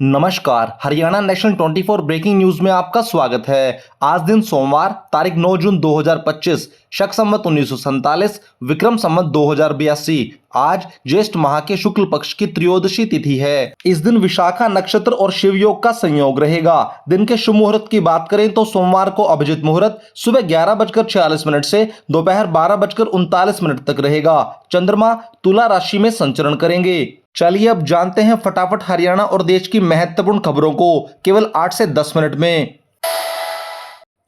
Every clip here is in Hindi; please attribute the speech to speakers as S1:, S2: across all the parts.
S1: नमस्कार, हरियाणा नेशनल 24 ब्रेकिंग न्यूज में आपका स्वागत है। आज दिन सोमवार तारीख 9 जून 2025 शक संवत 1947 विक्रम संवत 2082। आज ज्येष्ठ माह के शुक्ल पक्ष की त्रयोदशी तिथि है। इस दिन विशाखा नक्षत्र और शिव योग का संयोग रहेगा। दिन के शुभ मुहूर्त की बात करें तो सोमवार को अभिजित मुहूर्त सुबह 11:46 से दोपहर 12:39 तक रहेगा। चंद्रमा तुला राशि में संचरण करेंगे। चलिए अब जानते हैं फटाफट हरियाणा और देश की महत्वपूर्ण खबरों को केवल 8 से 10 मिनट में।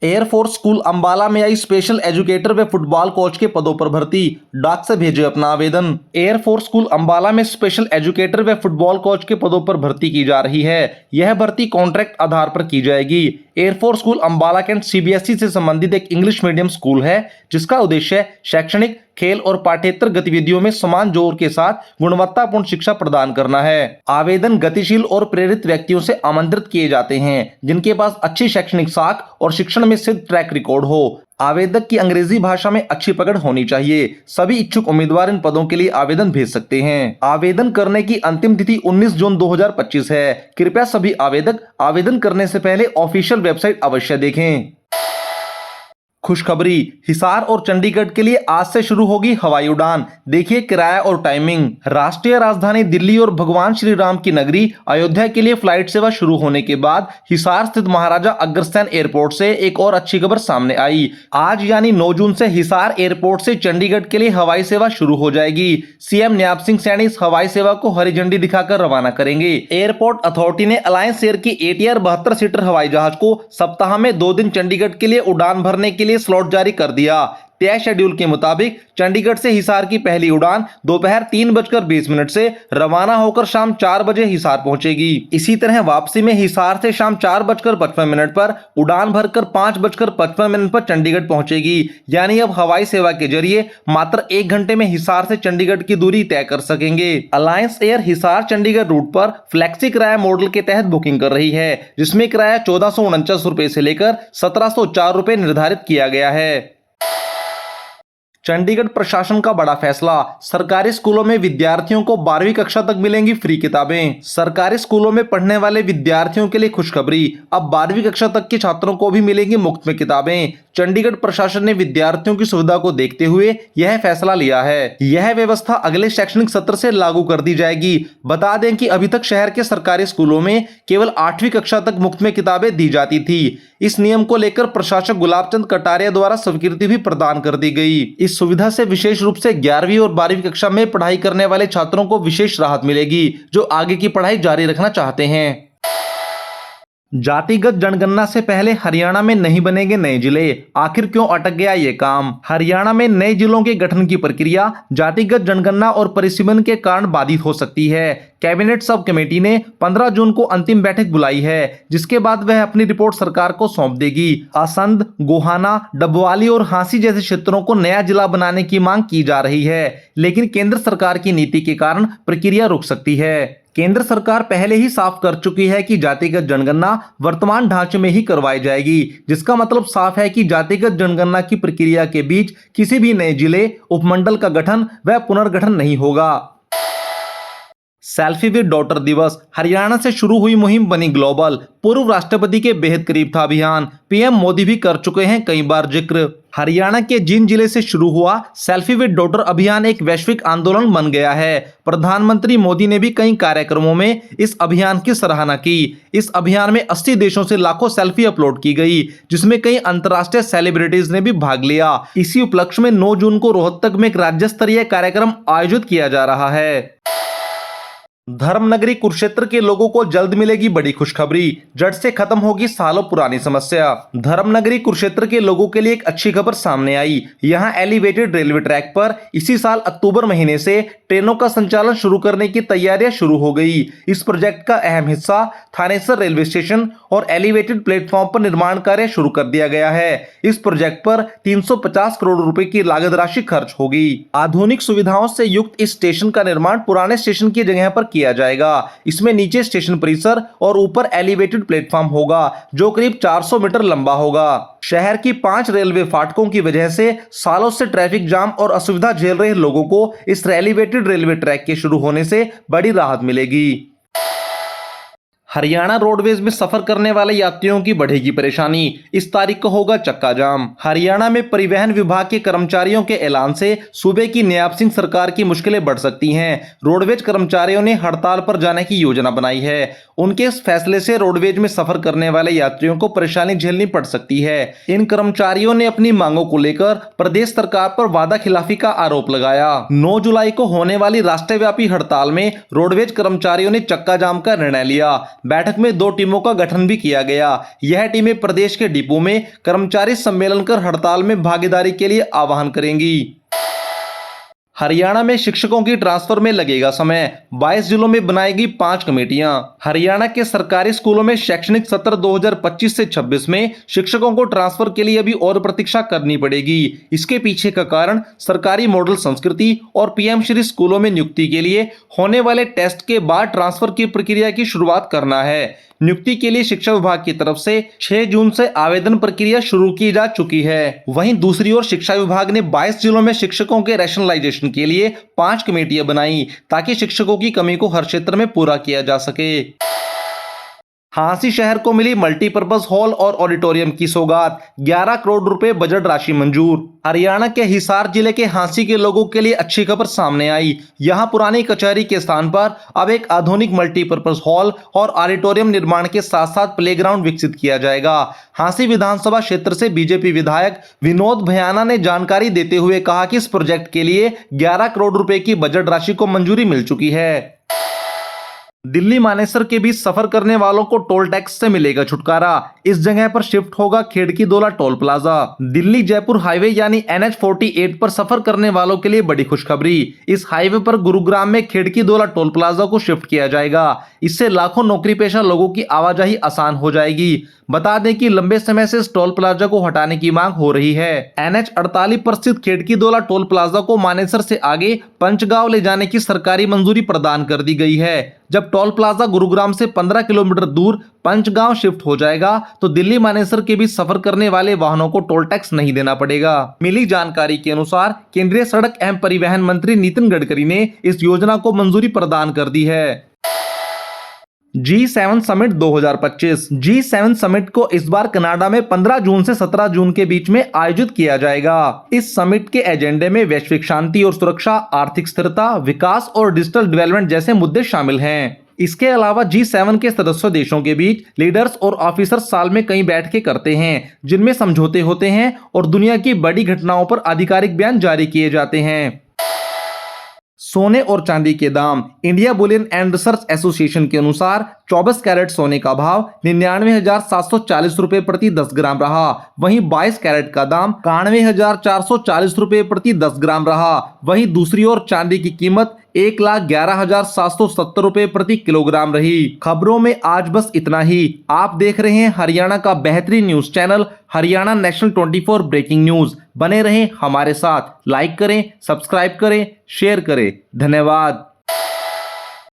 S1: एयरफोर्स स्कूल अंबाला में आई स्पेशल एजुकेटर व फुटबॉल कोच के पदों पर भर्ती, डाक से भेजे अपना आवेदन। एयरफोर्स स्कूल अंबाला में स्पेशल एजुकेटर व फुटबॉल कोच के पदों पर भर्ती की जा रही है। यह भर्ती कॉन्ट्रैक्ट आधार पर की जाएगी। Air force school Ambala cantt CBSE से संबंधित एक इंग्लिश मीडियम स्कूल है, जिसका उद्देश्य शैक्षणिक, खेल और पाठ्येतर गतिविधियों में समान जोर के साथ गुणवत्तापूर्ण शिक्षा प्रदान करना है। आवेदन गतिशील और प्रेरित व्यक्तियों से आमंत्रित किए जाते हैं, जिनके पास अच्छी शैक्षणिक साख और शिक्षण में सिद्ध ट्रैक रिकॉर्ड हो। आवेदक की अंग्रेजी भाषा में अच्छी पकड़ होनी चाहिए। सभी इच्छुक उम्मीदवार इन पदों के लिए आवेदन भेज सकते हैं। आवेदन करने की अंतिम तिथि 19 जून 2025 है। कृपया सभी आवेदक आवेदन करने से पहले ऑफिशियल वेबसाइट अवश्य देखें। खुशखबरी, हिसार और चंडीगढ़ के लिए आज से शुरू होगी हवाई उड़ान। देखिए किराया और टाइमिंग। राष्ट्रीय राजधानी दिल्ली और भगवान श्री राम की नगरी अयोध्या के लिए फ्लाइट सेवा शुरू होने के बाद हिसार स्थित महाराजा अग्रसेन एयरपोर्ट से एक और अच्छी खबर सामने आई। आज यानी 9 जून से हिसार एयरपोर्ट से चंडीगढ़ के लिए हवाई सेवा शुरू हो जाएगी। सीएम न्याप सिंह सैनी इस हवाई सेवा को हरी झंडी दिखाकर रवाना करेंगे। एयरपोर्ट अथॉरिटी ने अलायंस एयर की ATR 72 सीटर हवाई जहाज को सप्ताह में 2 दिन चंडीगढ़ के लिए उड़ान भरने के लिए स्लॉट जारी कर दिया। तय शेड्यूल के मुताबिक चंडीगढ़ से हिसार की पहली उड़ान दोपहर 3:20 से रवाना होकर शाम 4 बजे हिसार पहुंचेगी। इसी तरह वापसी में हिसार से शाम 4:55 पर उड़ान भरकर 5:55 पर चंडीगढ़ पहुंचेगी। यानी अब हवाई सेवा के जरिए मात्र 1 घंटे में हिसार से चंडीगढ़ की दूरी तय कर सकेंगे। Alliance Air Hisar Chandigarh route पर फ्लेक्सी किराया मॉडल के तहत बुकिंग कर रही है, जिसमें किराया 1449 रुपए से लेकर 1704 रुपए निर्धारित किया गया है। चंडीगढ़ प्रशासन का बड़ा फैसला, सरकारी स्कूलों में विद्यार्थियों को 12वीं कक्षा तक मिलेंगी फ्री किताबें। सरकारी स्कूलों में पढ़ने वाले विद्यार्थियों के लिए खुशखबरी, अब 12वीं कक्षा तक के छात्रों को भी मिलेंगी मुफ्त में किताबें। चंडीगढ़ प्रशासन ने विद्यार्थियों की सुविधा को देखते हुए यह फैसला लिया है। यह व्यवस्था अगले शैक्षणिक सत्र से लागू कर दी जाएगी। बता दें कि अभी तक शहर के सरकारी स्कूलों में केवल 8वीं कक्षा तक मुफ्त में किताबें दी जाती थी। इस नियम को लेकर प्रशासक गुलाबचंद कटारिया द्वारा स्वीकृति भी प्रदान कर दी गई। इस सुविधा से विशेष रूप से 11वीं और 12वीं कक्षा में पढ़ाई करने वाले छात्रों को विशेष राहत मिलेगी, जो आगे की पढ़ाई जारी रखना चाहते हैं। जातिगत जनगणना से पहले हरियाणा में नहीं बनेंगे नए जिले, आखिर क्यों अटक गया ये काम। हरियाणा में नए जिलों के गठन की प्रक्रिया जातिगत जनगणना और परिसीमन के कारण बाधित हो सकती है। कैबिनेट सब कमेटी ने 15 जून को अंतिम बैठक बुलाई है, जिसके बाद वह अपनी रिपोर्ट सरकार को सौंप देगी। असंध, गोहाना, डबवाली और हांसी जैसे क्षेत्रों को नया जिला बनाने की मांग की जा रही है, लेकिन केंद्र सरकार की नीति के कारण प्रक्रिया रुक सकती है। केंद्र सरकार पहले ही साफ कर चुकी है कि जातिगत जनगणना वर्तमान ढांचे में ही करवाई जाएगी, जिसका मतलब साफ है कि जातिगत जनगणना की प्रक्रिया के बीच किसी भी नए जिले, उपमंडल का गठन व पुनर्गठन नहीं होगा। सेल्फी विद डॉटर दिवस, हरियाणा से शुरू हुई मुहिम बनी ग्लोबल। पूर्व राष्ट्रपति के बेहद करीब था अभियान, पीएम मोदी भी कर चुके हैं कई बार जिक्र। हरियाणा के जिन जिले से शुरू हुआ सेल्फी विद डॉटर अभियान एक वैश्विक आंदोलन बन गया है। प्रधानमंत्री मोदी ने भी कई कार्यक्रमों में इस अभियान की सराहना की। इस अभियान में 80 देशों से लाखों सेल्फी अपलोड की गई, जिसमें कई अंतर्राष्ट्रीय सेलिब्रिटीज ने भी भाग लिया। इसी उपलक्ष्य में 9 जून को रोहतक में एक राज्य स्तरीय कार्यक्रम आयोजित किया जा रहा है। धर्मनगरी कुरुक्षेत्र के लोगों को जल्द मिलेगी बड़ी खुशखबरी, जड़ से खत्म होगी सालों पुरानी समस्या। धर्मनगरी कुरुक्षेत्र के लोगों के लिए एक अच्छी खबर सामने आई। यहां एलिवेटेड रेलवे ट्रैक पर इसी साल अक्टूबर महीने से ट्रेनों का संचालन शुरू करने की तैयारियां शुरू हो गई। इस प्रोजेक्ट का अहम हिस्सा थानेसर रेलवे स्टेशन और एलिवेटेड प्लेटफॉर्म पर निर्माण कार्य शुरू कर दिया गया है। इस प्रोजेक्ट पर 350 करोड़ रुपए की लागत राशि खर्च होगी। आधुनिक सुविधाओं से युक्त इस स्टेशन का निर्माण पुराने स्टेशन की जगह पर किया जाएगा। इसमें नीचे स्टेशन परिसर और ऊपर एलिवेटेड प्लेटफॉर्म होगा, जो करीब 400 मीटर लंबा होगा। शहर की 5 रेलवे फाटकों की वजह से सालों से ट्रैफिक जाम और असुविधा झेल रहे लोगों को इस एलिवेटेड रेलवे ट्रैक के शुरू होने से बड़ी राहत मिलेगी। हरियाणा रोडवेज में सफर करने वाले यात्रियों की बढ़ेगी परेशानी, इस तारीख को होगा चक्का जाम। हरियाणा में परिवहन विभाग के कर्मचारियों के ऐलान से सूबे की नयाब सिंह सरकार की मुश्किलें बढ़ सकती हैं। रोडवेज कर्मचारियों ने हड़ताल पर जाने की योजना बनाई है। उनके इस फैसले से रोडवेज में सफर करने वाले यात्रियों को परेशानी झेलनी पड़ सकती है। इन कर्मचारियों ने अपनी मांगों को लेकर प्रदेश सरकार पर वादा खिलाफी का आरोप लगाया। 9 जुलाई को होने वाली राष्ट्रव्यापी हड़ताल में रोडवेज कर्मचारियों ने चक्का जाम का निर्णय लिया। बैठक में 2 टीमों का गठन भी किया गया। यह टीमें प्रदेश के डिपो में कर्मचारी सम्मेलन कर हड़ताल में भागीदारी के लिए आह्वान करेंगी। हरियाणा में शिक्षकों की ट्रांसफर में लगेगा समय, 22 जिलों में बनाएगी 5 कमेटियां। हरियाणा के सरकारी स्कूलों में शैक्षणिक सत्र 2025 से 26 में शिक्षकों को ट्रांसफर के लिए अभी और प्रतीक्षा करनी पड़ेगी। इसके पीछे का कारण सरकारी मॉडल संस्कृति और पीएम श्री स्कूलों में नियुक्ति के लिए होने वाले टेस्ट के बाद ट्रांसफर की प्रक्रिया की शुरुआत करना है। नियुक्ति के लिए शिक्षा विभाग की तरफ से 6 जून से आवेदन प्रक्रिया शुरू की जा चुकी है। वहीं दूसरी ओर शिक्षा विभाग ने 22 जिलों में शिक्षकों के रैशनलाइजेशन के लिए 5 कमेटियां बनाई ताकि शिक्षकों की कमी को हर क्षेत्र में पूरा किया जा सके। हांसी शहर को मिली मल्टीपर्पज हॉल और ऑडिटोरियम की सौगात, 11 करोड़ रुपए बजट राशि मंजूर। हरियाणा के हिसार जिले के हांसी के लोगों के लिए अच्छी खबर सामने आई। यहां पुरानी कचहरी के स्थान पर अब एक आधुनिक मल्टीपर्पज हॉल और ऑडिटोरियम निर्माण के साथ साथ प्लेग्राउंड विकसित किया जाएगा। हांसी विधानसभा क्षेत्र से बीजेपी विधायक विनोद भयाना ने जानकारी देते हुए कहा कि इस प्रोजेक्ट के लिए 11 करोड़ रुपए की बजट राशि को मंजूरी मिल चुकी है। दिल्ली मानेसर के बीच सफर करने वालों को टोल टैक्स से मिलेगा छुटकारा। इस जगह पर शिफ्ट होगा Kherki Daula toll plaza. Delhi Jaipur highway यानी NH48 पर सफर करने वालों के लिए बड़ी खुशखबरी। इस हाईवे पर गुरुग्राम में खेड़की दोला टोल प्लाजा को शिफ्ट किया जाएगा। इससे लाखों नौकरी पेशा लोगों की आवाजाही आसान हो जाएगी। बता दें कि लंबे समय से इस टोल प्लाजा को हटाने की मांग हो रही है। NH48 पर स्थित खेड़की दोला टोल प्लाजा को मानेसर से आगे पंचगांव ले जाने की सरकारी मंजूरी प्रदान कर दी गई है। जब टोल प्लाजा गुरुग्राम से 15 किलोमीटर दूर पंचगांव शिफ्ट हो जाएगा तो दिल्ली मानेसर के बीच सफर करने वाले वाहनों को टोल टैक्स नहीं देना पड़ेगा। मिली जानकारी के अनुसार केंद्रीय सड़क एवं परिवहन मंत्री नितिन गडकरी ने इस योजना को मंजूरी प्रदान कर दी है। G7 summit 2025। G7 समिट को इस बार कनाडा में 15 जून से 17 जून के बीच में आयोजित किया जाएगा। इस समिट के एजेंडे में वैश्विक शांति और सुरक्षा, आर्थिक स्थिरता, विकास और डिजिटल डेवलपमेंट जैसे मुद्दे शामिल हैं। इसके अलावा G7 के सदस्य देशों के बीच लीडर्स और ऑफिसर्स साल में कई बैठकें करते हैं जिनमें समझौते होते हैं और दुनिया की बड़ी घटनाओं पर आधिकारिक बयान जारी किए जाते हैं। सोने और चांदी के दाम। India Boolean and research association के अनुसार 24 कैरेट सोने का भाव 99,740 रुपए प्रति 10 ग्राम रहा। वहीं 22 कैरेट का दाम 91,440 रुपए प्रति 10 ग्राम रहा। वहीं दूसरी ओर चांदी की कीमत 1,11,770 रुपए प्रति किलोग्राम रही। खबरों में आज बस इतना ही। आप देख रहे हैं हरियाणा का बेहतरीन news channel Haryana national 24 breaking news. बने रहें हमारे साथ। लाइक करें, सब्सक्राइब करें, शेयर करें। धन्यवाद।